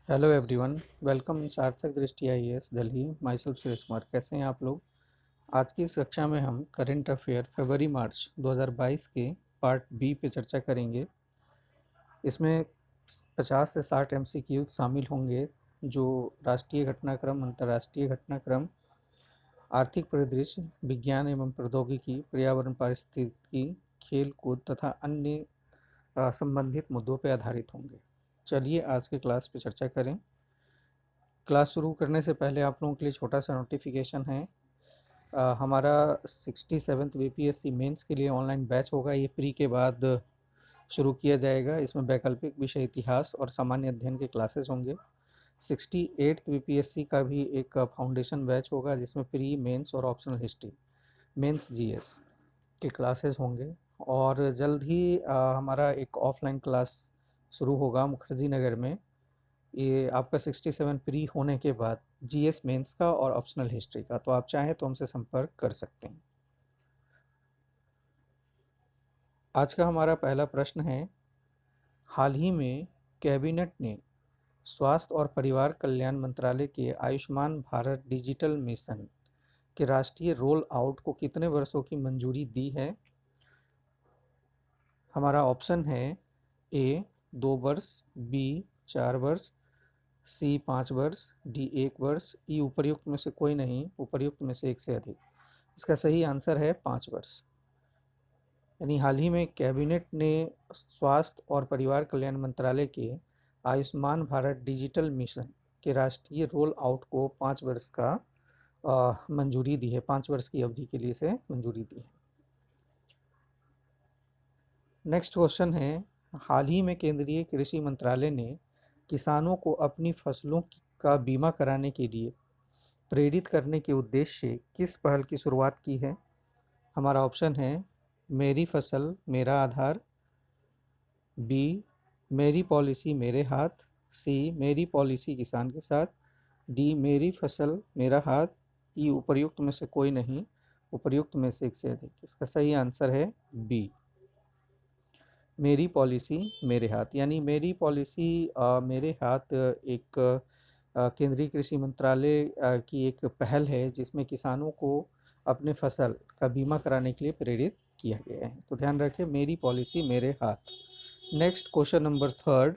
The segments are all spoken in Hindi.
Hello everyone. वेलकम सार्थक दृष्टि IAS Delhi. My self Suresh Kumar. कैसे हैं आप लोग? आज की इस कक्षा में हम करंट अफेयर फरवरी मार्च 2022 के पार्ट बी पे चर्चा करेंगे। इसमें 50 से 60 एमसीक्यू शामिल होंगे, जो राष्ट्रीय घटनाक्रम, अंतर्राष्ट्रीय घटनाक्रम, आर्थिक परिदृश्य, विज्ञान एवं प्रौद्योगिकी, पर्यावरण, पारिस्थितिकी, खेल कूद तथा अन्य संबंधित मुद्दों पर आधारित होंगे। चलिए आज के क्लास पे चर्चा करें। क्लास शुरू करने से पहले आप लोगों के लिए छोटा सा नोटिफिकेशन है। हमारा 67th बीपीएससी मेंस के लिए ऑनलाइन बैच होगा। ये प्री के बाद शुरू किया जाएगा। इसमें वैकल्पिक विषय इतिहास और सामान्य अध्ययन के क्लासेस होंगे। 68th बीपीएससी का भी एक फाउंडेशन बैच होगा, जिसमें प्री, मेंस और ऑप्शनल हिस्ट्री, मेंस जीएस के क्लासेस होंगे। और जल्द ही हमारा एक ऑफलाइन क्लास शुरू होगा मुखर्जी नगर में। ये आपका 67 प्री होने के बाद जीएस मेंस का और ऑप्शनल हिस्ट्री का, तो आप चाहें तो हमसे संपर्क कर सकते हैं। आज का हमारा पहला प्रश्न है, हाल ही में कैबिनेट ने स्वास्थ्य और परिवार कल्याण मंत्रालय के आयुष्मान भारत डिजिटल मिशन के राष्ट्रीय रोल आउट को कितने वर्षों की मंजूरी दी है? हमारा ऑप्शन है ए 2 वर्ष, बी 4 वर्ष, सी 5 वर्ष, डी 1 वर्ष, ई उपर्युक्त में से कोई नहीं, उपर्युक्त में से एक से अधिक। इसका सही आंसर है 5 वर्ष। यानी हाल ही में कैबिनेट ने स्वास्थ्य और परिवार कल्याण मंत्रालय के आयुष्मान भारत डिजिटल मिशन के राष्ट्रीय रोल आउट को 5 वर्ष का मंजूरी दी है। 5 वर्ष की अवधि के लिए से मंजूरी दी है। नेक्स्ट क्वेश्चन है, हाल ही में केंद्रीय कृषि मंत्रालय ने किसानों को अपनी फसलों का बीमा कराने के लिए प्रेरित करने के उद्देश्य से किस पहल की शुरुआत की है? हमारा ऑप्शन है मेरी फसल मेरा आधार, बी मेरी पॉलिसी मेरे हाथ, सी मेरी पॉलिसी किसान के साथ, डी मेरी फसल मेरा हाथ, ई उपर्युक्त में से कोई नहीं, उपर्युक्त में से एक से अधिक। इसका सही आंसर है बी मेरी पॉलिसी मेरे हाथ। यानी मेरी पॉलिसी मेरे हाथ एक केंद्रीय कृषि मंत्रालय की एक पहल है, जिसमें किसानों को अपने फसल का बीमा कराने के लिए प्रेरित किया गया है। तो ध्यान रखें, मेरी पॉलिसी मेरे हाथ। नेक्स्ट क्वेश्चन नंबर थर्ड,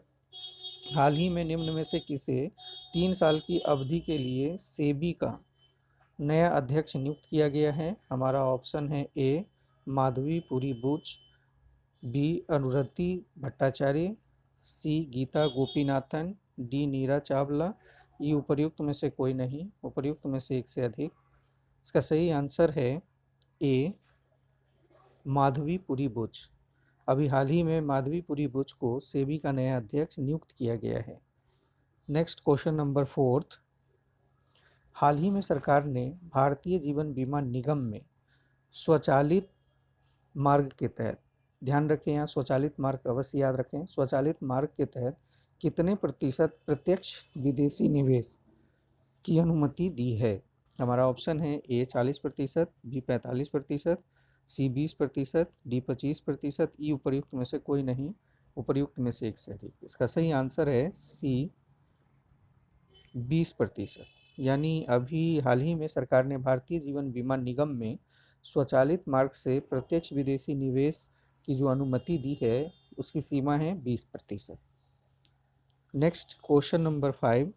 हाल ही में निम्न में से किसे 3 साल की अवधि के लिए सेबी का नया अध्यक्ष नियुक्त किया गया है? हमारा ऑप्शन है ए माधवी पुरी बुच, बी अनुरति भट्टाचार्य, सी गीता गोपीनाथन, डी नीरा चावला, ई उपर्युक्त में से कोई नहीं, उपर्युक्त में से एक से अधिक। इसका सही आंसर है ए माधवी पुरी बुच। अभी हाल ही में माधवी पुरी बुच को सेबी का नया अध्यक्ष नियुक्त किया गया है। नेक्स्ट क्वेश्चन नंबर फोर्थ, हाल ही में सरकार ने भारतीय जीवन बीमा निगम में स्वचालित मार्ग के तहत, ध्यान रखें यहाँ स्वचालित मार्ग अवश्य याद रखें, स्वचालित मार्ग के तहत कितने प्रतिशत प्रत्यक्ष विदेशी निवेश की अनुमति दी है? हमारा ऑप्शन है ए 40%, बी 45%, सी 20%, डी 25%, ई उपर्युक्त में से कोई नहीं, उपर्युक्त में से एक से अधिक। इसका सही आंसर है सी 20%। यानी अभी हाल ही में सरकार ने भारतीय जीवन बीमा निगम में स्वचालित मार्ग से प्रत्यक्ष विदेशी निवेश की जो अनुमति दी है, उसकी सीमा है 20%। नेक्स्ट क्वेश्चन नंबर 5,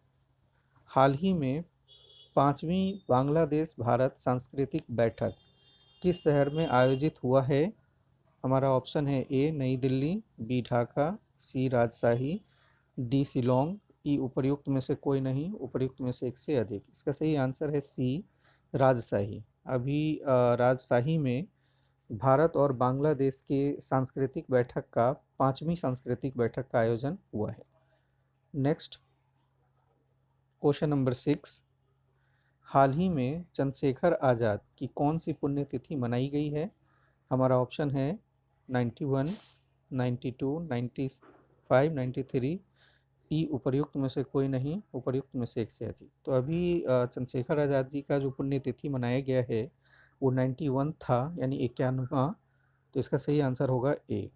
हाल ही में 5वीं बांग्लादेश भारत सांस्कृतिक बैठक किस शहर में आयोजित हुआ है? हमारा ऑप्शन है ए नई दिल्ली, बी ढाका, सी राजशाही, डी शिलोंग, ई उपर्युक्त में से कोई नहीं, उपर्युक्त में से एक से अधिक। इसका सही आंसर है सी राजशाही। अभी राजशाही में भारत और बांग्लादेश के सांस्कृतिक बैठक का 5वीं सांस्कृतिक बैठक का आयोजन हुआ है। नेक्स्ट क्वेश्चन नंबर 6, हाल ही में चंद्रशेखर आज़ाद की कौन सी पुण्यतिथि मनाई गई है? हमारा ऑप्शन है 91, 92, 95, 93, ई उपर्युक्त में से कोई नहीं, उपर्युक्त में से एक से अधिक। तो अभी चंद्रशेखर आज़ाद जी का जो पुण्यतिथि मनाया गया है वो 91 था, यानी 91वां। तो इसका सही आंसर होगा ए।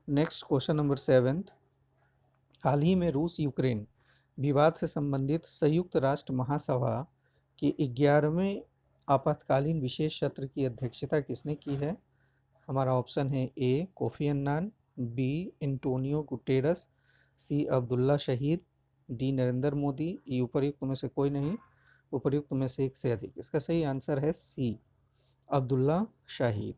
नेक्स्ट क्वेश्चन नंबर 7, हाल ही में रूस यूक्रेन विवाद से संबंधित संयुक्त राष्ट्र महासभा के 11वें आपातकालीन विशेष सत्र की अध्यक्षता किसने की है? हमारा ऑप्शन है A Kofi Annan, B Antonio Guterres, C Abdulla Shahid, D Narendra Modi, ई उपर्युक्त में से कोई नहीं, उपर्युक्त में से एक से अधिक। इसका सही आंसर है सी अब्दुल्ला शाहिद।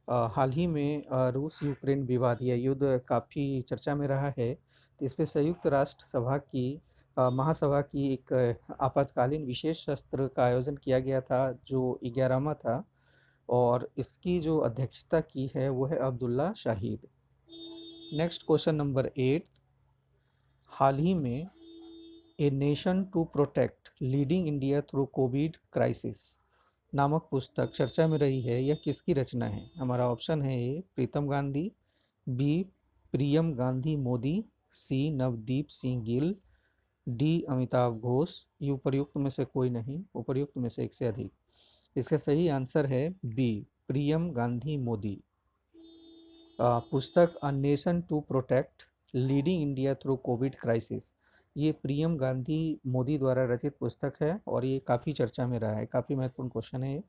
हाल ही में रूस यूक्रेन विवाद या युद्ध काफ़ी चर्चा में रहा है, तो इस पे संयुक्त राष्ट्र सभा की महासभा की एक आपातकालीन विशेष सत्र का आयोजन किया गया था जो 11वां था, और इसकी जो अध्यक्षता की है वो है Abdullah Shahid. Next question number 8, हाल ही में a nation to protect leading India through COVID crisis नामक पुस्तक चर्चा में रही है, यह किसकी रचना है? हमारा ऑप्शन है ए प्रीतम गांधी, बी प्रियम गांधी मोदी, सी नवदीप सिंह गिल, डी अमिताभ घोष, ये उपर्युक्त में से कोई नहीं, उपर्युक्त में से एक से अधिक। इसका सही आंसर है बी प्रियम गांधी मोदी। पुस्तक a nation to protect leading India through COVID crisis, ये प्रियम गांधी मोदी द्वारा रचित पुस्तक है और ये काफ़ी चर्चा में रहा है, काफ़ी महत्वपूर्ण क्वेश्चन है।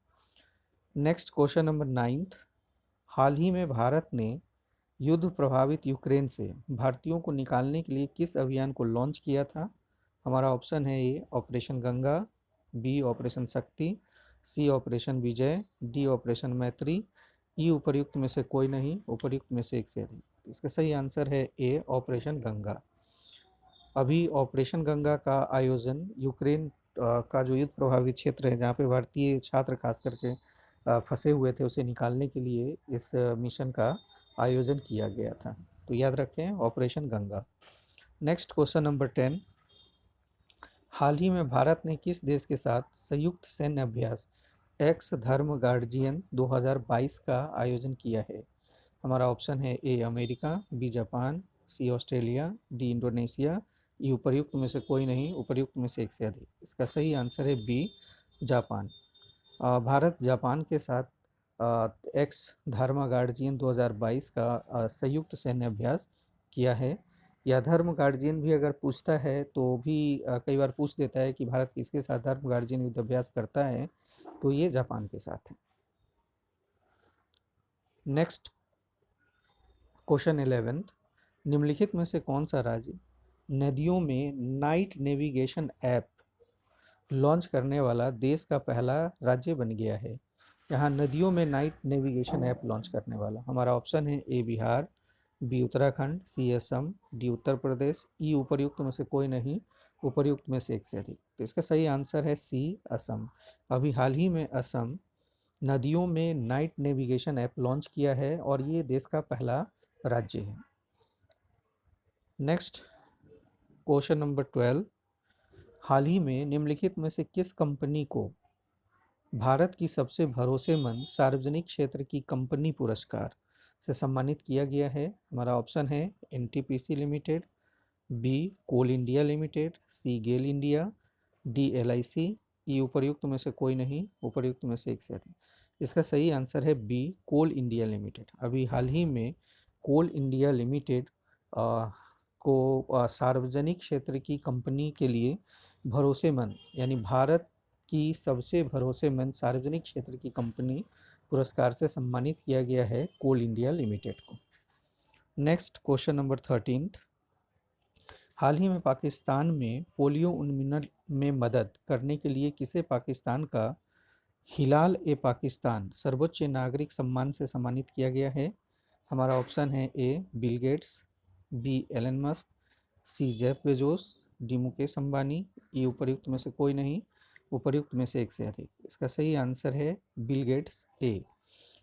नेक्स्ट क्वेश्चन नंबर 9, हाल ही में भारत ने युद्ध प्रभावित यूक्रेन से भारतीयों को निकालने के लिए किस अभियान को लॉन्च किया था? हमारा ऑप्शन है ए ऑपरेशन गंगा, बी ऑपरेशन शक्ति, सी ऑपरेशन विजय, डी ऑपरेशन मैत्री, ई उपर्युक्त में से कोई नहीं, उपर्युक्त में से एक से अधिक। इसका सही आंसर है ए ऑपरेशन गंगा। अभी ऑपरेशन गंगा का आयोजन यूक्रेन का जो युद्ध प्रभावित क्षेत्र है जहाँ पे भारतीय छात्र खास करके फंसे हुए थे, उसे निकालने के लिए इस मिशन का आयोजन किया गया था। तो याद रखें operation Ganga. Next question number 10, हाल ही में भारत ने किस देश के साथ संयुक्त सैन्य अभ्यास एक्स धर्म गार्जियन 2022 का आयोजन किया है? हमारा ऑप्शन है A America, B Japan, C Australia, D Indonesia, ये उपर्युक्त में से कोई नहीं, उपर्युक्त में से एक से अधिक। इसका सही आंसर है बी जापान। भारत जापान के साथ एक्स धर्म गार्जियन 2022 का संयुक्त सैन्य अभ्यास किया है। या धर्म गार्जियन भी अगर पूछता है तो भी कई बार पूछ देता है कि भारत किसके साथ धर्म गार्जियन युद्ध अभ्यास करता है, तो ये जापान के साथ है। नेक्स्ट क्वेश्चन 11, निम्नलिखित में से कौन सा राज्य नदियों में नाइट नेविगेशन ऐप लॉन्च करने वाला देश का पहला राज्य बन गया है? यहाँ नदियों में नाइट नेविगेशन ऐप लॉन्च करने वाला, हमारा ऑप्शन है ए बिहार, बी उत्तराखंड, सी असम, डी उत्तर प्रदेश, ई उपर्युक्त में से कोई नहीं, उपर्युक्त में से एक से अधिक। तो इसका सही आंसर है सी असम। अभी हाल ही में असम नदियों में नाइट नेविगेशन ऐप लॉन्च किया है और ये देश का पहला राज्य है। नेक्स्ट क्वेश्चन नंबर 12, हाल ही में निम्नलिखित में से किस कंपनी को भारत की सबसे भरोसेमंद सार्वजनिक क्षेत्र की कंपनी पुरस्कार से सम्मानित किया गया है? हमारा ऑप्शन है एनटीपीसी लिमिटेड, बी कोल इंडिया लिमिटेड, सी गेल इंडिया, डी एलआईसी, ई उपर्युक्त में से कोई नहीं, उपर्युक्त में से एक से अधिक। इसका सही आंसर है बी कोल इंडिया लिमिटेड। अभी हाल ही में कोल इंडिया लिमिटेड को सार्वजनिक क्षेत्र की कंपनी के लिए भरोसेमंद यानी भारत की सबसे भरोसेमंद सार्वजनिक क्षेत्र की कंपनी पुरस्कार से सम्मानित किया गया है कोल इंडिया लिमिटेड को। नेक्स्ट क्वेश्चन नंबर 13, हाल ही में पाकिस्तान में पोलियो उन्मूलन में मदद करने के लिए किसे पाकिस्तान का हिलाल ए पाकिस्तान सर्वोच्च नागरिक सम्मान से सम्मानित किया गया है? हमारा ऑप्शन है A Bill Gates, B Elon Musk, C Jeff Bezos, D Mukesh Ambani, ये उपर्युक्त में से कोई नहीं, उपर्युक्त में से एक से अधिक। इसका सही आंसर है बिल गेट्स ए।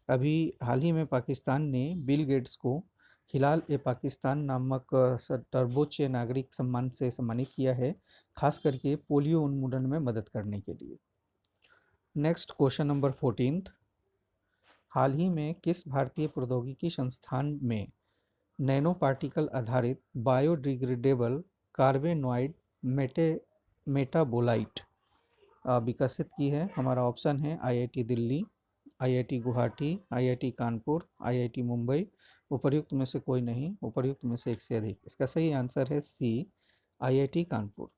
अभी हाल ही में पाकिस्तान ने बिल गेट्स को हिलाल ए पाकिस्तान नामक सर्वोच्च नागरिक सम्मान से सम्मानित किया है, खास करके पोलियो उन्मूलन में मदद करने के लिए। नेक्स्ट क्वेश्चन नंबर 14, हाल ही में किस भारतीय प्रौद्योगिकी संस्थान में नैनो पार्टिकल आधारित बायोडिग्रेडेबल कार्बेनॉइड मेटाबोलाइट विकसित की है? हमारा ऑप्शन है IIT Delhi, IIT Guwahati, IIT Kanpur, IIT Mumbai, उपर्युक्त में से कोई नहीं, उपर्युक्त में से एक से अधिक। इसका सही आंसर है सी, आईआईटी कानपुर।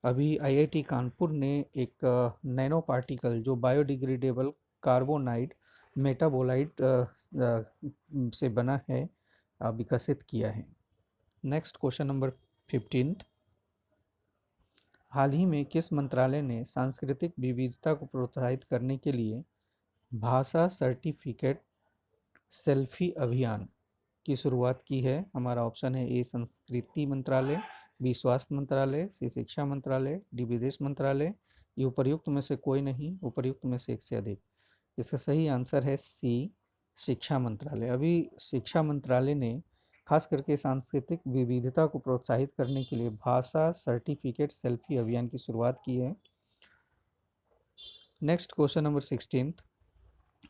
अभी आईआईटी कानपुर ने एक नैनो पार्टिकल जो बायोडिग्रेडेबल कार्बोनाइड मेटाबोलाइट से बना है विकसित किया है। Next question number 15। हाल ही में किस मंत्रालय ने सांस्कृतिक विविधता को प्रोत्साहित करने के लिए भाषा सर्टिफिकेट सेल्फी अभियान की शुरुआत की है? हमारा ऑप्शन है ए संस्कृति मंत्रालय, बी स्वास्थ्य मंत्रालय, सी शिक्षा मंत्रालय, डी विदेश मंत्रालय। ये उपर्युक्त में से कोई नहीं, उपर्युक्त में से एक से अधिक। इसका सही आंसर है सी, शिक्षा मंत्रालय। अभी शिक्षा मंत्रालय ने खास करके सांस्कृतिक विविधता को प्रोत्साहित करने के लिए भाषा सर्टिफिकेट सेल्फी अभियान की शुरुआत की है। Next question number 16।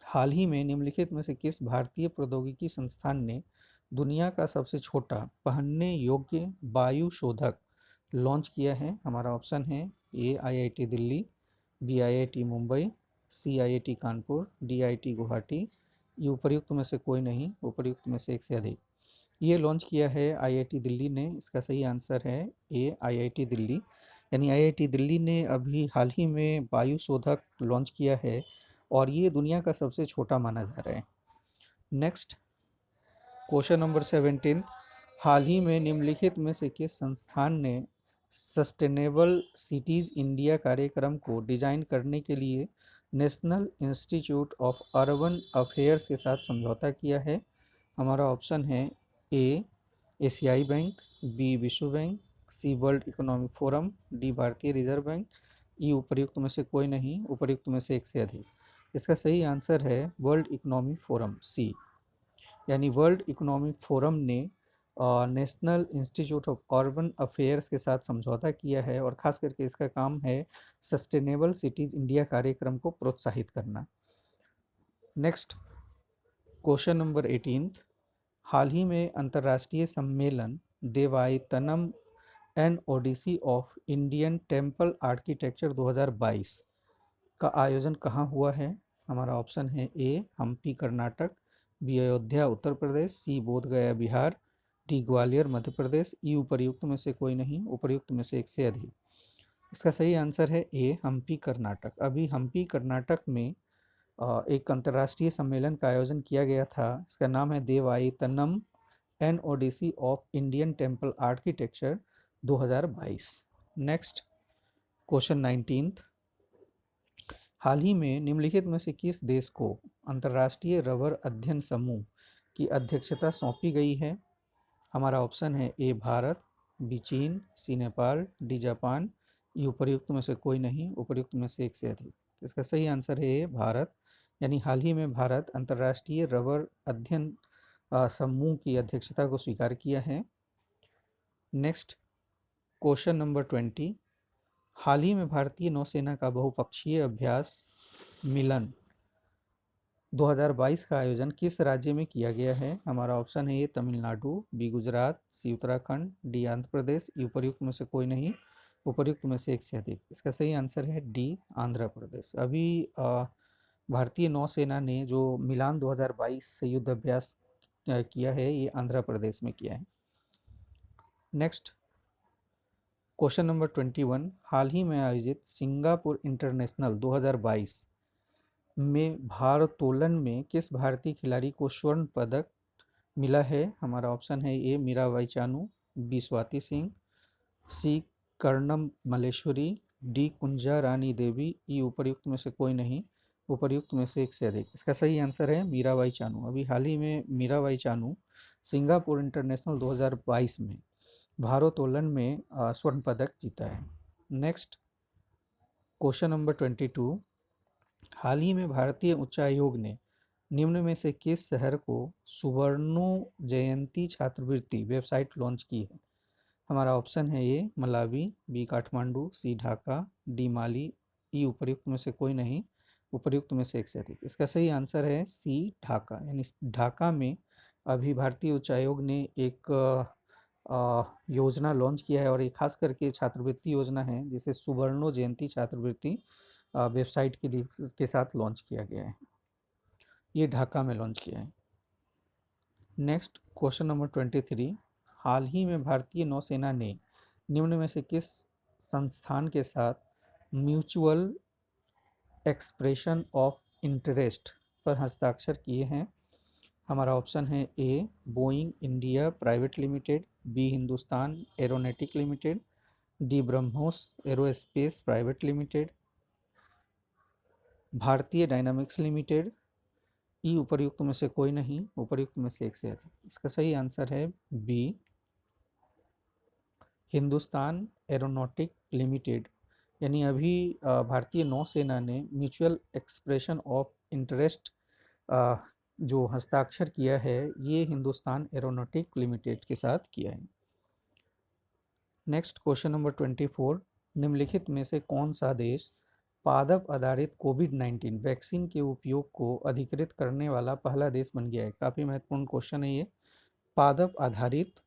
हाल ही में निम्नलिखित में से किस भारतीय प्रौद्योगिकी संस्थान ने दुनिया का सबसे छोटा पहनने योग्य वायु शोधक लॉन्च किया है? हमारा ऑप्शन है A IIT Delhi, B IIT Mumbai, C IIT Kanpur, D IIT Guwahati. ये उपर्युक्त में से कोई नहीं, उपर्युक्त में से एक से अधिक। ये लॉन्च किया है आईआईटी दिल्ली ने। इसका सही आंसर है ए आईआईटी दिल्ली। यानी आईआईटी दिल्ली ने अभी हाल ही में वायु शोधक लॉन्च किया है और ये दुनिया का सबसे छोटा माना जा रहा है। Next question number 17। हाल ही में निम्नलिखित में से किस संस्थान ने सस्टेनेबल सिटीज़ इंडिया कार्यक्रम को डिजाइन करने के लिए national institute of urban affairs के साथ समझौता किया है? हमारा ऑप्शन है ए एशियाई बैंक, बी विश्व बैंक, सी वर्ल्ड इकोनॉमिक फोरम, डी भारतीय रिजर्व बैंक। ई उपर्युक्त में से कोई नहीं, उपर्युक्त में से एक से अधिक। इसका सही आंसर है वर्ल्ड इकोनॉमिक फोरम, सी। यानी वर्ल्ड इकोनॉमिक फोरम ने national institute of urban affairs के साथ समझौता किया है और ख़ास करके इसका काम है सस्टेनेबल सिटीज़ इंडिया कार्यक्रम को प्रोत्साहित करना। Next question number 18। हाल ही में अंतर्राष्ट्रीय सम्मेलन Devayatanam an odyssey of Indian temple architecture 2022 का आयोजन कहाँ हुआ है? हमारा ऑप्शन है A Hampi Karnataka, B Ayodhya Uttar Pradesh, C Bodhgaya Bihar, D Gwalior Madhya Pradesh. E उपर्युक्त में से कोई नहीं, उपर्युक्त में से एक से अधिक। इसका सही आंसर है ए हम्पी कर्नाटक। अभी हम्पी कर्नाटक में एक अंतर्राष्ट्रीय सम्मेलन का आयोजन किया गया था। इसका नाम है Devayatanam an odyssey of Indian temple architecture 2022। Next question 19। हाल ही में निम्नलिखित में से किस देश को अंतर्राष्ट्रीय रबर अध्ययन समूह की अध्यक्षता सौंपी गई है? हमारा ऑप्शन है ए भारत, बी चीन, सी नेपाल, डी जापान। ये उपर्युक्त में से कोई नहीं, उपर्युक्त में से एक से अधिक। इसका सही आंसर है ए भारत। यानी हाल ही में भारत अंतर्राष्ट्रीय रबर अध्ययन समूह की अध्यक्षता को स्वीकार किया है। Next question number 20। हाल ही में भारतीय नौसेना का बहुपक्षीय अभ्यास मिलन 2022 का आयोजन किस राज्य में किया गया है? हमारा ऑप्शन है ए तमिलनाडु, बी गुजरात, सी उत्तराखंड, डी आंध्र प्रदेश। ये उपर्युक्त में से कोई नहीं, उपर्युक्त में से एक से अधिक। इसका सही आंसर है डी आंध्र प्रदेश। अभी भारतीय नौसेना ने जो मिलान 2022 से युद्ध अभ्यास किया है ये आंध्र प्रदेश में किया है। Next question number 21। हाल ही में आयोजित सिंगापुर इंटरनेशनल 2022 में भारोत्तोलन में किस भारतीय खिलाड़ी को स्वर्ण पदक मिला है? हमारा ऑप्शन है ए मीराबाई चानू, बी स्वाति सिंह, सी कर्णम मल्लेश्वरी, डी कुंजा रानी देवी। ई उपर्युक्त में से कोई नहीं, उपर्युक्त में से एक से अधिक। इसका सही आंसर है मीराबाई चानू। अभी हाल ही में मीराबाई चानू सिंगापुर इंटरनेशनल 2022 में भारोत्तोलन में स्वर्ण पदक जीता है। Next question number 22। हाल ही में भारतीय उच्चायोग ने निम्न में से किस शहर को सुवर्णो जयंती छात्रवृत्ति वेबसाइट लॉन्च की है? हमारा ऑप्शन है ए मलावी, बी काठमांडू, सी ढाका, डी माली। ई उपर्युक्त में से कोई नहीं, उपर्युक्त में से एक से अधिक। इसका सही आंसर है सी ढाका। यानी ढाका में अभी भारतीय उच्चायोग ने एक योजना लॉन्च किया है और ये खास करके छात्रवृत्ति योजना है जिसे सुवर्णो जयंती छात्रवृत्ति वेबसाइट के साथ लॉन्च किया गया है। ये ढाका में लॉन्च किया है। नेक्स्ट क्वेश्चन नंबर 23, हाल ही में भारतीय नौसेना ने निम्न में से किस संस्थान के साथ म्यूचुअल एक्सप्रेशन ऑफ इंटरेस्ट पर हस्ताक्षर किए हैं? हमारा ऑप्शन है A Boeing India private limited, B Hindustan aeronautic limited, D BrahMos aerospace private limited, Bhartiya dynamics limited, E उपर्युक्त में से कोई नहीं, उपर्युक्त में से एक से अधिक। इसका सही आंसर है बी हिंदुस्तान एरोनॉटिक लिमिटेड। यानी अभी भारतीय नौसेना ने म्यूचुअल एक्सप्रेशन ऑफ इंटरेस्ट जो हस्ताक्षर किया है ये हिंदुस्तान एरोनॉटिक लिमिटेड के साथ किया है। नेक्स्ट क्वेश्चन नंबर 24, निम्नलिखित में से कौन सा देश पादप आधारित कोविड-19 वैक्सीन के उपयोग को अधिकृत करने वाला पहला देश बन गया है? काफ़ी महत्वपूर्ण क्वेश्चन है ये। पादप आधारित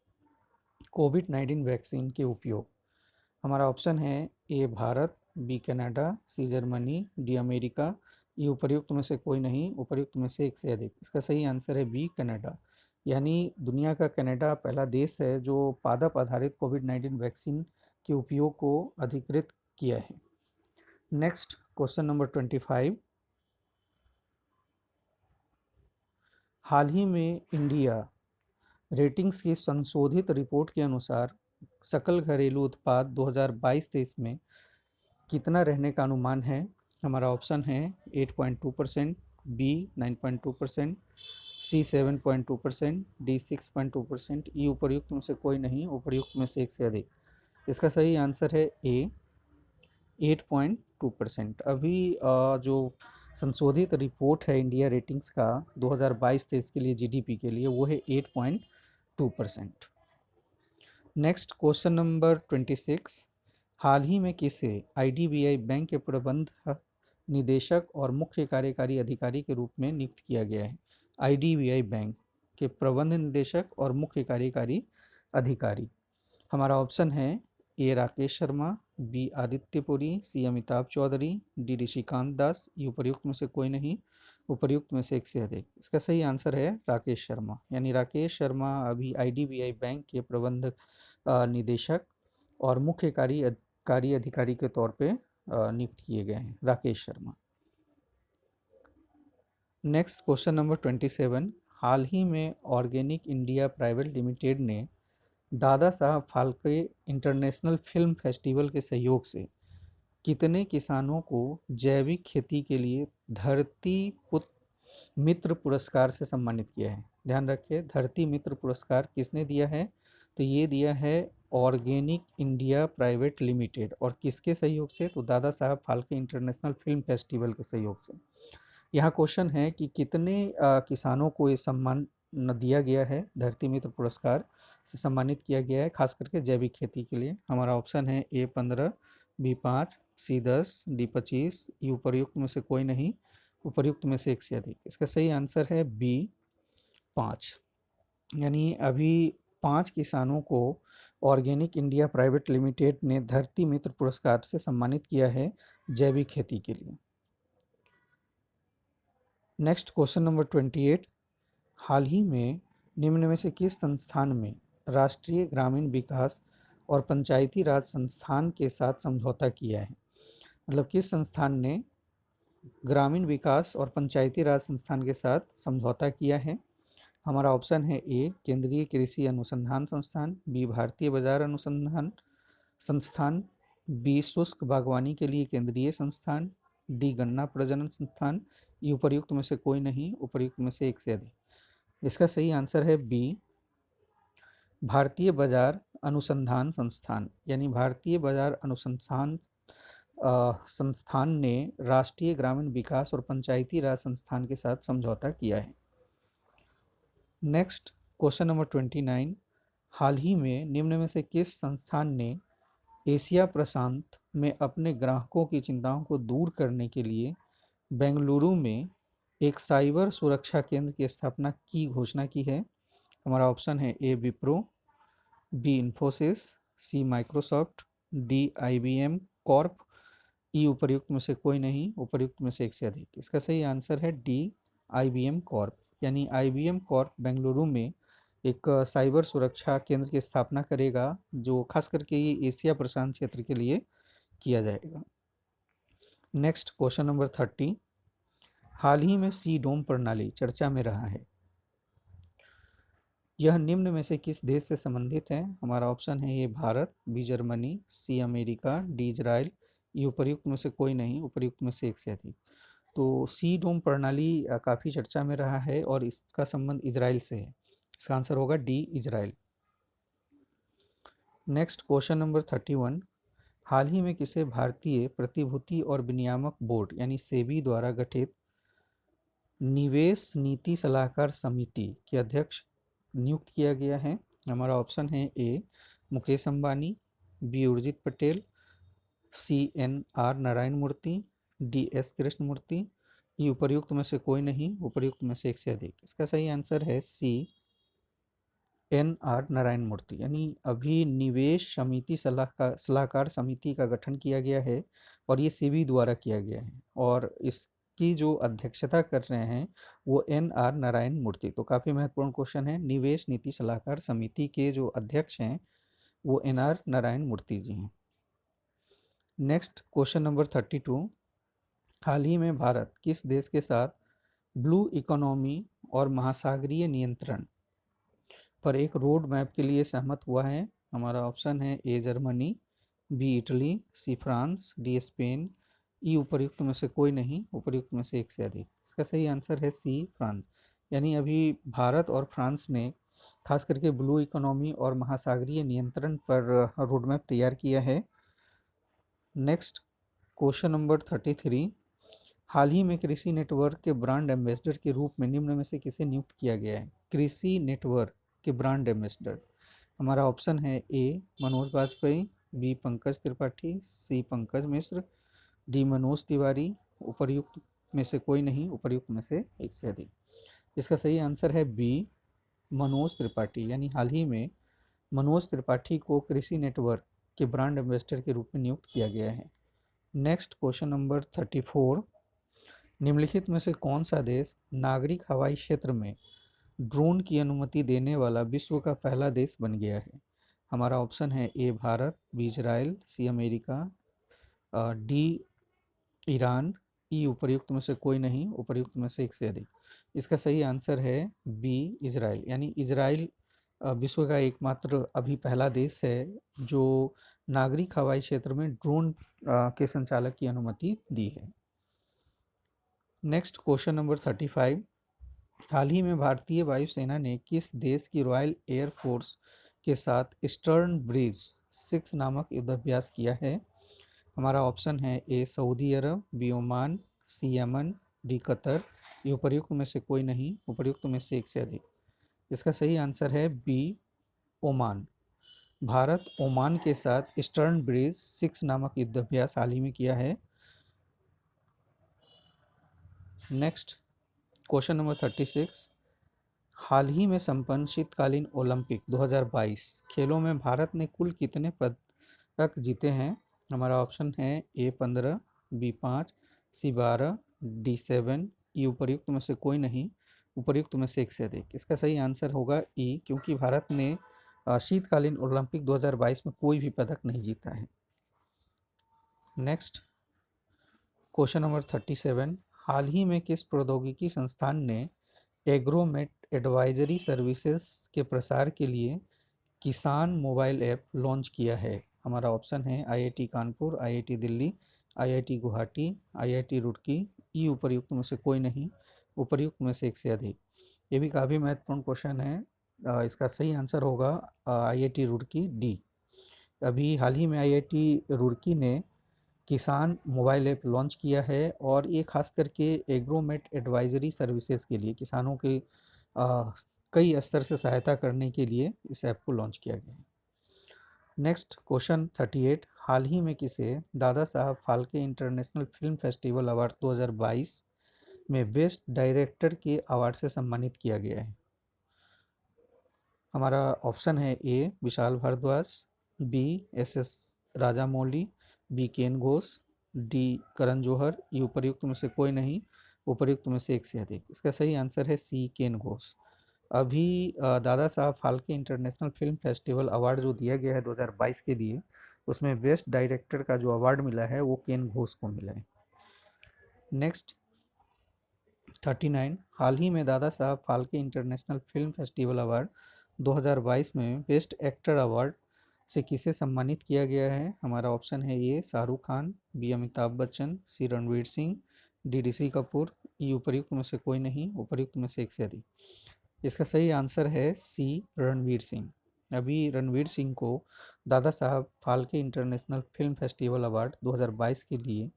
कोविड-19 वैक्सीन के उपयोग, हमारा ऑप्शन है A Bharat, B Canada, C Germany, D America, ये उपर्युक्त में से कोई नहीं, उपर्युक्त में से एक से अधिक। इसका सही आंसर है बी कनाडा। यानी दुनिया का कनाडा पहला देश है जो पादप आधारित कोविड-19 वैक्सीन के उपयोग को अधिकृत किया है। नेक्स्ट क्वेश्चन नंबर 25, हाल ही में इंडिया रेटिंग्स की संशोधित रिपोर्ट के अनुसार सकल घरेलू उत्पाद 2022-23 में कितना रहने का अनुमान है? हमारा ऑप्शन है 8.2%, बी 9.2%, सी 7.2%, डी 6.2%, ई उपर्युक्त में से कोई नहीं, उपर्युक्त में से एक से अधिक। इसका सही आंसर है ए 8.2%। अभी जो संशोधित रिपोर्ट है इंडिया रेटिंग्स का 2022-23 के लिए जीडीपी के लिए वो है 8.2%। नेक्स्ट क्वेश्चन नंबर 26, हाल ही में किसे आईडीबीआई बैंक के प्रबंध निदेशक और मुख्य कार्यकारी अधिकारी के रूप में नियुक्त किया गया है? आईडीबीआई बैंक के प्रबंध निदेशक और मुख्य कार्यकारी अधिकारी, हमारा ऑप्शन है ए राकेश शर्मा, बी आदित्य पुरी, सी अमिताभ चौधरी, डी ऋषिकांत दास, ये उपर्युक्त में से कोई नहीं, उपर्युक्त में से एक से अधिक। इसका सही आंसर है राकेश शर्मा। यानी राकेश शर्मा अभी आईडीबीआई बैंक के प्रबंध निदेशक और मुख्य कार्य अधिकारी के तौर पे नियुक्त किए गए हैं, Rakesh Sharma. Next question number 27, हाल ही में ऑर्गेनिक इंडिया प्राइवेट लिमिटेड ने Dada Saheb Phalke international film festival के सहयोग से कितने किसानों को जैविक खेती के लिए धरती मित्र पुरस्कार से सम्मानित किया है? ध्यान रखिए, धरती मित्र पुरस्कार किसने दिया है? तो ये दिया है ऑर्गेनिक इंडिया प्राइवेट लिमिटेड। और किसके सहयोग से? तो Dada Saheb Phalke international film festival के सहयोग से। यहाँ क्वेश्चन है कि कितने किसानों को ये सम्मान दिया गया है, धरती मित्र पुरस्कार से सम्मानित किया गया है, खास करके जैविक खेती के लिए? हमारा ऑप्शन है ए 15, बी 5, सी 10, डी 25, ये उपर्युक्त में से कोई नहीं, उपर्युक्त में से एक से अधिक। इसका सही आंसर है बी 5। यानी अभी 5 किसानों को ऑर्गेनिक इंडिया प्राइवेट लिमिटेड ने धरती मित्र पुरस्कार से सम्मानित किया है जैविक खेती के लिए। नेक्स्ट क्वेश्चन नंबर 28, हाल ही में निम्न में से किस संस्थान में राष्ट्रीय ग्रामीण विकास और पंचायती राज संस्थान के साथ समझौता किया है? मतलब किस संस्थान ने ग्रामीण विकास और पंचायती राज संस्थान के साथ समझौता किया है? हमारा ऑप्शन है ए केंद्रीय कृषि अनुसंधान संस्थान, बी भारतीय बाजार अनुसंधान संस्थान, बी शुष्क बागवानी के लिए केंद्रीय संस्थान, डी गन्ना प्रजनन संस्थान, ये उपर्युक्त में से कोई नहीं, उपर्युक्त में से एक से अधिक। इसका सही आंसर है बी भारतीय बाजार अनुसंधान संस्थान। यानी भारतीय बाजार अनुसंधान संस्थान ने राष्ट्रीय ग्रामीण विकास और पंचायती राज संस्थान के साथ समझौता किया है। नेक्स्ट क्वेश्चन नंबर 29, हाल ही में निम्न में से किस संस्थान ने एशिया प्रशांत में अपने ग्राहकों की चिंताओं को दूर करने के लिए बेंगलुरु में एक साइबर सुरक्षा केंद्र की स्थापना की घोषणा की है? हमारा ऑप्शन है A Wipro, B Infosys, C Microsoft, D IBM corp, E उपर्युक्त में से कोई नहीं, उपर्युक्त में से एक से अधिक। इसका सही आंसर है डी, आईबीएम कॉर्प। यानी आईबीएम कॉर्प बेंगलुरु में एक साइबर सुरक्षा केंद्र की स्थापना करेगा, जो खास करके ये एशिया प्रशांत क्षेत्र के लिए किया जाएगा। Next question number 30। हाल ही में सी डोम प्रणाली चर्चा में रहा है, यह निम्न में से किस देश से संबंधित है? हमारा ऑप्शन है A Bharat, B Germany, C America, D Israel. ये उपर्युक्त में से कोई नहीं, उपर्युक्त में से एक से अधिक। तो सी डोम प्रणाली काफ़ी चर्चा में रहा है और इसका संबंध इजराइल से है। इसका आंसर होगा D, Israel. Next question number 31। हाल ही में किसे भारतीय प्रतिभूति और विनियामक बोर्ड यानी सेबी द्वारा गठित निवेश नीति सलाहकार समिति के अध्यक्ष नियुक्त किया गया है? हमारा ऑप्शन है A Mukesh Ambani, B Urjit Patel, C N R Narayana Murthy, D S Krishna Murthy. ये उपर्युक्त में से कोई नहीं, उपर्युक्त में से एक से अधिक। इसका सही आंसर है सी, एन आर नारायण मूर्ति। यानी अभी निवेश समिति सलाहकार समिति का गठन किया गया है और ये सेबी द्वारा किया गया है, और इसकी जो अध्यक्षता कर रहे हैं वो एन आर नारायण मूर्ति। तो काफ़ी महत्वपूर्ण क्वेश्चन है। निवेश नीति सलाहकार समिति के जो अध्यक्ष हैं वो एन आर नारायण मूर्ति जी हैं। Next question number 32। हाल ही में भारत किस देश के साथ ब्लू इकोनॉमी और महासागरीय नियंत्रण पर एक रोड मैप के लिए सहमत हुआ है? हमारा ऑप्शन है A Germany, B Italy, C France, D Spain. E उपर्युक्त में से कोई नहीं, उपर्युक्त में से एक से अधिक। इसका सही आंसर है सी, फ्रांस। यानी अभी भारत और फ्रांस ने खास करके ब्लू इकोनॉमी और महासागरीय नियंत्रण पर रोड मैप तैयार किया है। Next question number 33। हाल ही में कृषि नेटवर्क के ब्रांड एम्बेसडर के रूप में निम्न में से किसे नियुक्त किया गया है? कृषि नेटवर्क के ब्रांड एम्बेसडर। हमारा ऑप्शन है ए मनोज बाजपेयी, बी पंकज त्रिपाठी, सी पंकज मिश्र, डी मनोज तिवारी। उपर्युक्त में से कोई नहीं, उपर्युक्त में से एक से अधिक। इसका सही आंसर है बी, मनोज त्रिपाठी। यानी हाल ही में मनोज त्रिपाठी को कृषि नेटवर्क के ब्रांड एम्बेसडर के रूप में नियुक्त किया गया है। Next question number 34। निम्नलिखित में से कौन सा देश नागरिक हवाई क्षेत्र में ड्रोन की अनुमति देने वाला विश्व का पहला देश बन गया है? हमारा ऑप्शन है A Bharat, B Israel, C America, D Iran. E उपर्युक्त में से कोई नहीं, उपर्युक्त में से एक से अधिक। इसका सही आंसर है बी, इजराइल। यानी इजराइल विश्व का एकमात्र अभी पहला देश है जो नागरिक हवाई क्षेत्र में ड्रोन के संचालक की अनुमति दी है। Next question number 35। हाल ही में भारतीय वायुसेना ने किस देश की रॉयल एयरफोर्स के साथ ईस्टर्न ब्रिज 6 नामक युद्धाभ्यास किया है? हमारा ऑप्शन है ए सऊदी अरब, बी ओमान, सी यमन, डी कतर। ये उपर्युक्त में से कोई नहीं, उपर्युक्त में से एक से अधिक। इसका सही आंसर है बी, ओमान। भारत ओमान के साथ ईस्टर्न ब्रिज 6 नामक युद्धाभ्यास हाल ही में किया है। Next question number 36। हाल ही में संपन्न शीतकालीन ओलंपिक 2022 खेलों में भारत ने कुल कितने पदक जीते हैं? हमारा ऑप्शन है ए 15, बी 5, सी 12, डी 7। ई उपर्युक्त में से कोई नहीं, उपर्युक्त में से एक से अधिक। इसका सही आंसर होगा ई, क्योंकि भारत ने शीतकालीन ओलंपिक 2022 में कोई भी पदक नहीं जीता है। Next question number 37। हाल ही में किस प्रौद्योगिकी संस्थान ने एग्रोमेट एडवाइजरी सर्विसेज के प्रसार के लिए किसान मोबाइल ऐप लॉन्च किया है? हमारा ऑप्शन है IIT Kanpur, IIT Delhi, IIT Guwahati, IIT Roorkee. E उपर्युक्त में से कोई नहीं, उपर्युक्त में से एक से अधिक। ये भी काफ़ी महत्वपूर्ण क्वेश्चन है। इसका सही आंसर होगा आईआईटी रुड़की, डी। अभी हाल ही में आईआईटी रुड़की ने किसान मोबाइल ऐप लॉन्च किया है और ये खास करके एग्रोमेट एडवाइजरी सर्विसेज के लिए किसानों के कई स्तर से सहायता करने के लिए इस ऐप को लॉन्च किया गया है। Next question 38। हाल ही में किसे Dada Saheb Phalke international film festival award 2022 में बेस्ट डायरेक्टर के अवार्ड से सम्मानित किया गया है? हमारा ऑप्शन है A Vishal Bhardwaj, B S S Rajamouli, B Ken Ghosh, D Karan Johar, E उपर्युक्त में से कोई नहीं, उपर्युक्त में से एक से अधिक। इसका सही आंसर है सी केन घोष। अभी Dada Saheb Phalke international film festival award जो दिया गया है 2022 के लिए, उसमें बेस्ट डायरेक्टर का जो अवार्ड मिला है वो केन घोष को मिला है। नेक्स्ट 39, हाल ही में Dada Saheb Phalke international film festival award 2022 में बेस्ट एक्टर अवार्ड से किसे सम्मानित किया गया है? हमारा ऑप्शन है ए शाहरुख खान, बी अमिताभ बच्चन, सी रणवीर सिंह, डी ऋषि कपूर, ई उपर्युक्त में से कोई नहीं, उपर्युक्त में से एक से अधिक। इसका सही आंसर है सी रणवीर सिंह। अभी रणवीर सिंह को Dada Saheb Phalke international film festival award 2022 के लिए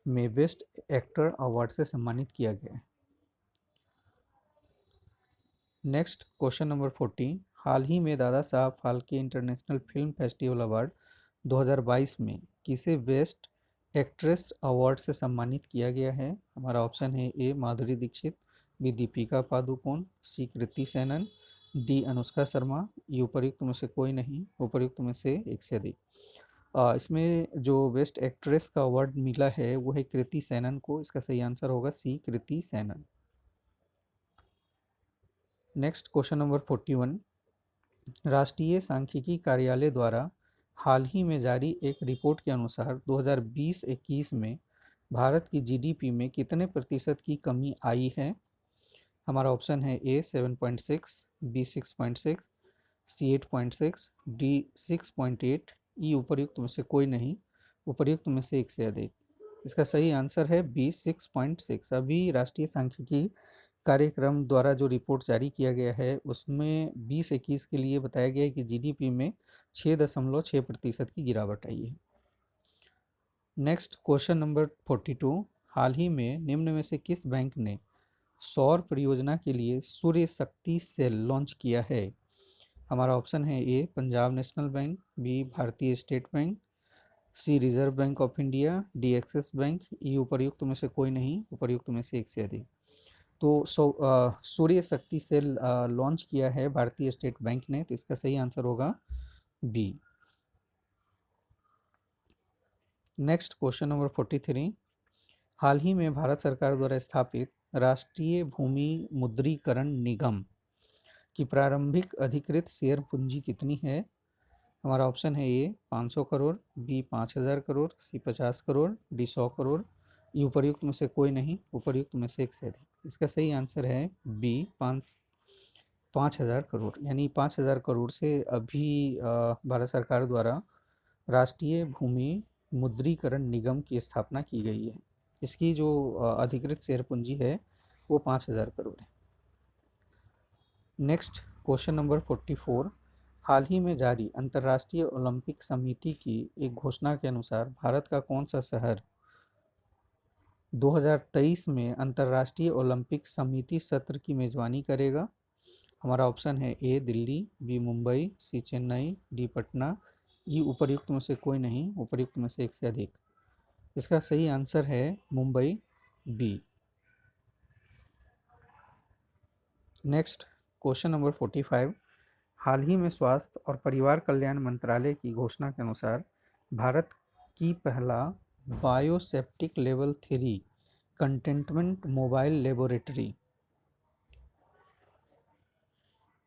में बेस्ट एक्टर अवार्ड से सम्मानित किया गया है। नेक्स्ट क्वेश्चन नंबर 40, हाल ही में Dada Saheb Phalke international film festival award 2022 में किसे बेस्ट एक्ट्रेस अवार्ड से सम्मानित किया गया है? हमारा ऑप्शन है ए माधुरी दीक्षित, बी दीपिका पादुकोण, सी कृति सेनन, डी अनुष्का शर्मा, ये उपर्युक्त में से कोई नहीं, उपर्युक्त में से एक से अधिक। इसमें जो बेस्ट एक्ट्रेस का अवार्ड मिला है वो है कृति सेनन को। इसका सही आंसर होगा सी Kriti Sanon. Next question number 41, राष्ट्रीय सांख्यिकी कार्यालय द्वारा हाल ही में जारी एक रिपोर्ट के अनुसार 2020-21 में भारत की जीडीपी में कितने प्रतिशत की कमी आई है? हमारा ऑप्शन है ए 7.6, बी 6.6, सी 8.6, डी 6.8, ई उपर्युक्त में से कोई नहीं, उपर्युक्त में से एक से अधिक। इसका सही आंसर है बी 6.6। अभी राष्ट्रीय सांख्यिकी कार्यक्रम द्वारा जो रिपोर्ट जारी किया गया है उसमें 20-21 के लिए बताया गया है कि जीडीपी में 6.6% की गिरावट आई है। नेक्स्ट क्वेश्चन नंबर 42, हाल ही में निम्न में से किस बैंक ने सौर परियोजना के लिए सूर्य शक्ति सेल लॉन्च किया है? हमारा ऑप्शन है A Punjab national bank, B Bhartiya state bank, C reserve bank of India, D axis bank, E उपर्युक्त में से कोई नहीं, उपर्युक्त में से एक से अधिक। तो सूर्य शक्ति सेल लॉन्च किया है भारतीय स्टेट बैंक ने, तो इसका सही आंसर होगा बी। नेक्स्ट क्वेश्चन नंबर 43, हाल ही में भारत सरकार द्वारा स्थापित राष्ट्रीय भूमि मुद्रीकरण निगम की प्रारंभिक अधिकृत शेयर पूंजी कितनी है? हमारा ऑप्शन है ए 500 करोड़, बी 5000 करोड़, सी 50 करोड़, डी 100 करोड़, ये उपर्युक्त में से कोई नहीं, उपर्युक्त में से एक से अधिक। इसका सही आंसर है बी 5000 करोड़। यानी 5000 करोड़ से अभी भारत सरकार द्वारा राष्ट्रीय भूमि मुद्रीकरण निगम की स्थापना की गई है। इसकी जो अधिकृत शेयर पूंजी है वो 5000 करोड़ है। नेक्स्ट क्वेश्चन नंबर 44, हाल ही में जारी अंतर्राष्ट्रीय ओलंपिक समिति की एक घोषणा के अनुसार भारत का कौन सा शहर 2023 में अंतर्राष्ट्रीय ओलंपिक समिति सत्र की मेजबानी करेगा? हमारा ऑप्शन है ए दिल्ली, बी मुंबई, सी चेन्नई, डी पटना, ई उपर्युक्त में से कोई नहीं, उपर्युक्त में से एक से अधिक। इसका सही आंसर है Mumbai, B. Next question number 45, हाल ही में स्वास्थ्य और परिवार कल्याण मंत्रालय की घोषणा के अनुसार भारत की पहला बायोसेप्टिक लेवल 3 कंटेनमेंट मोबाइल लेबोरेटरी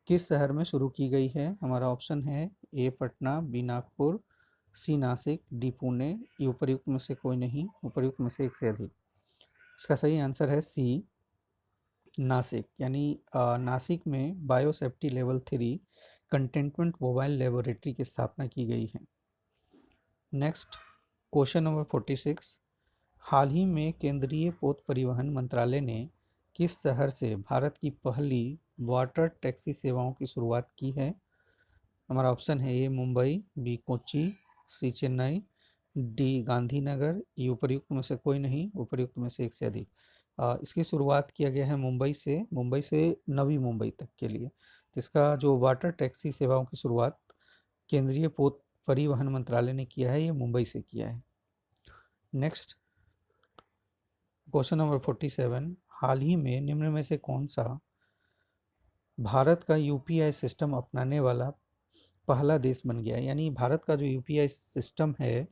किस शहर में शुरू की गई है? हमारा ऑप्शन है ए पटना, बी नागपुर, सी नासिक, डी पुणे, ये उपर्युक्त में से कोई नहीं, उपर्युक्त में से एक से अधिक। इसका सही आंसर है सी नासिक। यानी नासिक में biosafety level 3 containment mobile laboratory की स्थापना की गई है। नेक्स्ट क्वेश्चन नंबर 46, हाल ही में केंद्रीय पोत परिवहन मंत्रालय ने किस शहर से भारत की पहली वाटर टैक्सी सेवाओं की शुरुआत की है? हमारा ऑप्शन है ए मुंबई, बी कोच्चि, सी चेन्नई, डी गांधीनगर, ये उपर्युक्त में से कोई नहीं, उपर्युक्त में से एक से अधिक। इसकी शुरुआत किया गया है मुंबई से नवी मुंबई तक के लिए। तो इसका जो वाटर टैक्सी सेवाओं की शुरुआत केंद्रीय पोत परिवहन मंत्रालय ने किया है, ये मुंबई से किया है। नेक्स्ट क्वेश्चन नंबर 47, हाल ही में निम्न में से कौन सा भारत का यूपीआई सिस्टम अपनाने वाला पहला देश बन गया? यानी भारत का जो यूपीआई सिस्टम है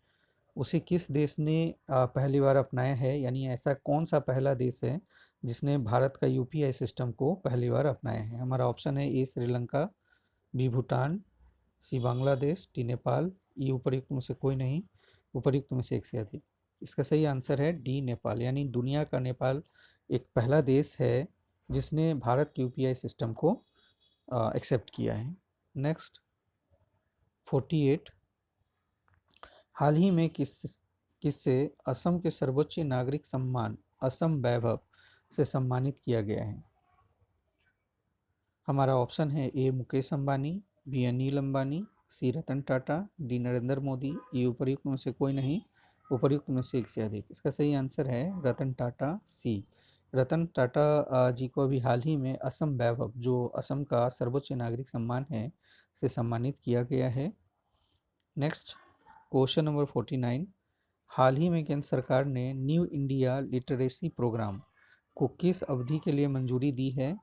उसे किस देश ने पहली बार अपनाया है, यानी ऐसा कौन सा पहला देश है जिसने भारत का यूपीआई सिस्टम को पहली बार अपनाया है? हमारा ऑप्शन है ए श्रीलंका, बी भूटान, सी बांग्लादेश, डी नेपाल, ई उपर्युक्त में से कोई नहीं, उपर्युक्त में से एक से अधिक। इसका सही आंसर है डी नेपाल, यानी दुनिया का नेपाल एक पहला देश है जिसने भारत के यूपीआई सिस्टम को एक्सेप्ट किया है। नेक्स्ट 48, हाल ही में किससे असम के सर्वोच्च नागरिक सम्मान असम वैभव से सम्मानित किया गया है? हमारा ऑप्शन है A Mukesh Ambani, B Anil Ambani, C Ratan Tata, D Narendra Modi, ये उपर्युक्त में से कोई नहीं, उपर्युक्त में से एक से अधिक। इसका सही आंसर है रतन टाटा, सी। रतन टाटा जी को अभी हाल ही में असम वैभव, जो असम का सर्वोच्च नागरिक सम्मान है, से सम्मानित किया गया है। नेक्स्ट क्वेश्चन नंबर 49, हाल ही में केंद्र सरकार ने न्यू इंडिया लिटरेसी प्रोग्राम को किस अवधि के लिए मंजूरी दी है?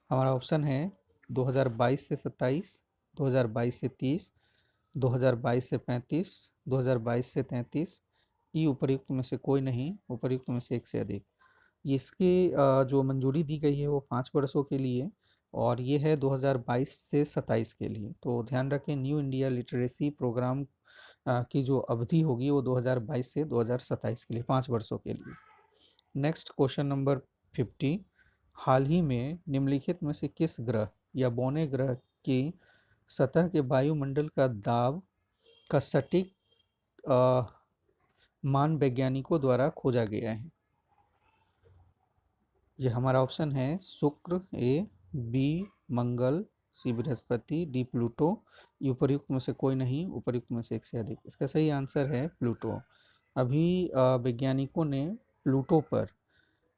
हमारा ऑप्शन है 2022 से 27, 2022 से 30, 2022 से 35, 2022 से 33, ई उपर्युक्त में से कोई नहीं, उपर्युक्त में से एक से अधिक। इसकी जो मंजूरी दी गई है वो 5 वर्षों के लिए, और ये है 2022 से 27 के लिए। तो ध्यान रखें, न्यू इंडिया लिटरेसी प्रोग्राम की जो अवधि होगी वो 2022 से 2027 के लिए, 5 वर्षों के लिए। नेक्स्ट क्वेश्चन नंबर 50, हाल ही में निम्नलिखित में से किस ग्रह या बौने ग्रह की सतह के वायुमंडल का दाब का सटीक मान वैज्ञानिकों द्वारा खोजा गया है? ये हमारा ऑप्शन है शुक्र, ए, बी मंगल, सी बृहस्पति, डी प्लूटो, ये उपर्युक्त में से कोई नहीं, उपर्युक्त में से एक से अधिक। इसका सही आंसर है प्लूटो। अभी वैज्ञानिकों ने प्लूटो पर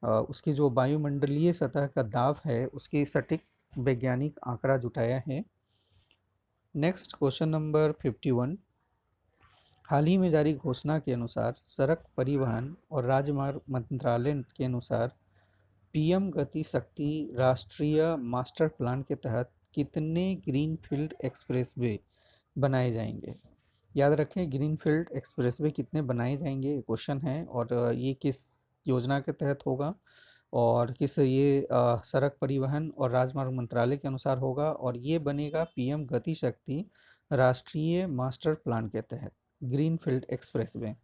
उसकी जो वायुमंडलीय सतह का दाब है उसकी सटीक वैज्ञानिक आंकड़ा जुटाया है। नेक्स्ट क्वेश्चन नंबर 51, हाल ही में जारी घोषणा के अनुसार सड़क परिवहन और राजमार्ग मंत्रालय के अनुसार पीएम गति शक्ति राष्ट्रीय मास्टर प्लान के तहत कितने ग्रीनफील्ड एक्सप्रेसवे बनाए जाएंगे? याद रखें, ग्रीनफील्ड एक्सप्रेसवे कितने बनाए जाएंगे ये क्वेश्चन है, और ये किस योजना के तहत होगा और किस ये सड़क परिवहन और राजमार्ग मंत्रालय के अनुसार होगा, और ये बनेगा पीएम गति शक्ति राष्ट्रीय मास्टर प्लान के तहत ग्रीनफील्ड एक्सप्रेसवे।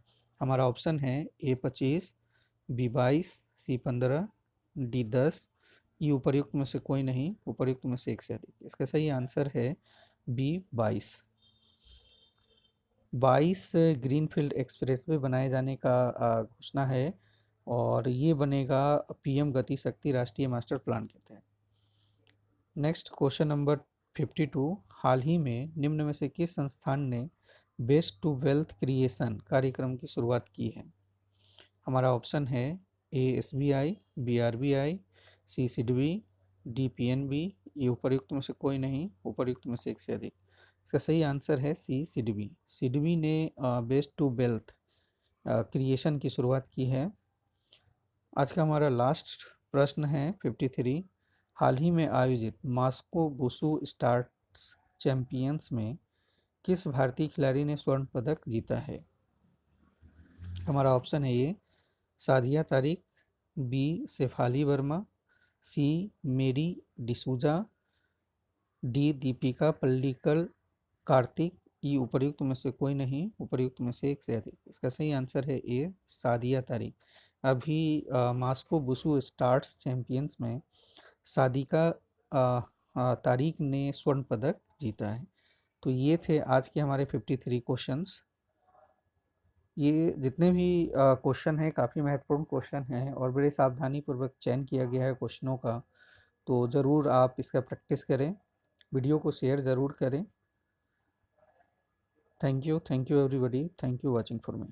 हमारा ऑप्शन है A25, B22, C15, D10, ये उपर्युक्त में से कोई नहीं, उपर्युक्त में से एक से अधिक। इसका सही आंसर है B22। 22 ग्रीनफील्ड एक्सप्रेसवे बनाए जाने का घोषणा है, और ये बनेगा पीएम गति शक्ति राष्ट्रीय मास्टर प्लान के तहत। नेक्स्ट क्वेश्चन नंबर 52, हाल ही में निम्न में से किस संस्थान ने बेस्ट टू वेल्थ क्रिएशन कार्यक्रम की शुरुआत की है? हमारा ऑप्शन है A SBI, B RBI, C SIDBI, D PNB, ये उपर्युक्त में से कोई नहीं, उपर्युक्त में से एक से अधिक। इसका सही आंसर है C SIDBI। सिडबी ने बेस्ट टू वेल्थ क्रिएशन की शुरुआत की है। आज का हमारा लास्ट प्रश्न है 53, हाल ही में आयोजित मॉस्को वुशु स्टार्स चैंपियंस में किस भारतीय खिलाड़ी ने स्वर्ण पदक जीता है? हमारा ऑप्शन है ए सादिया तारिक, बी शेफाली वर्मा, सी मेरी डिसूजा, डी दीपिका पल्लिकल कार्तिक, ई उपर्युक्त में से कोई नहीं, उपर्युक्त में से एक से अधिक। इसका सही आंसर है ए सादिया तारिक। अभी मॉस्को वुशु स्टार्स चैंपियंस में सादिका तारिक ने स्वर्ण पदक जीता है। तो ये थे आज के हमारे 53 क्वेश्चंस। ये जितने भी क्वेश्चन हैं काफ़ी महत्वपूर्ण क्वेश्चन हैं और बड़े सावधानी पूर्वक चयन किया गया है क्वेश्चनों का, तो ज़रूर आप इसका प्रैक्टिस करें, वीडियो को शेयर ज़रूर करें। Thank you everybody, thank you watching for me.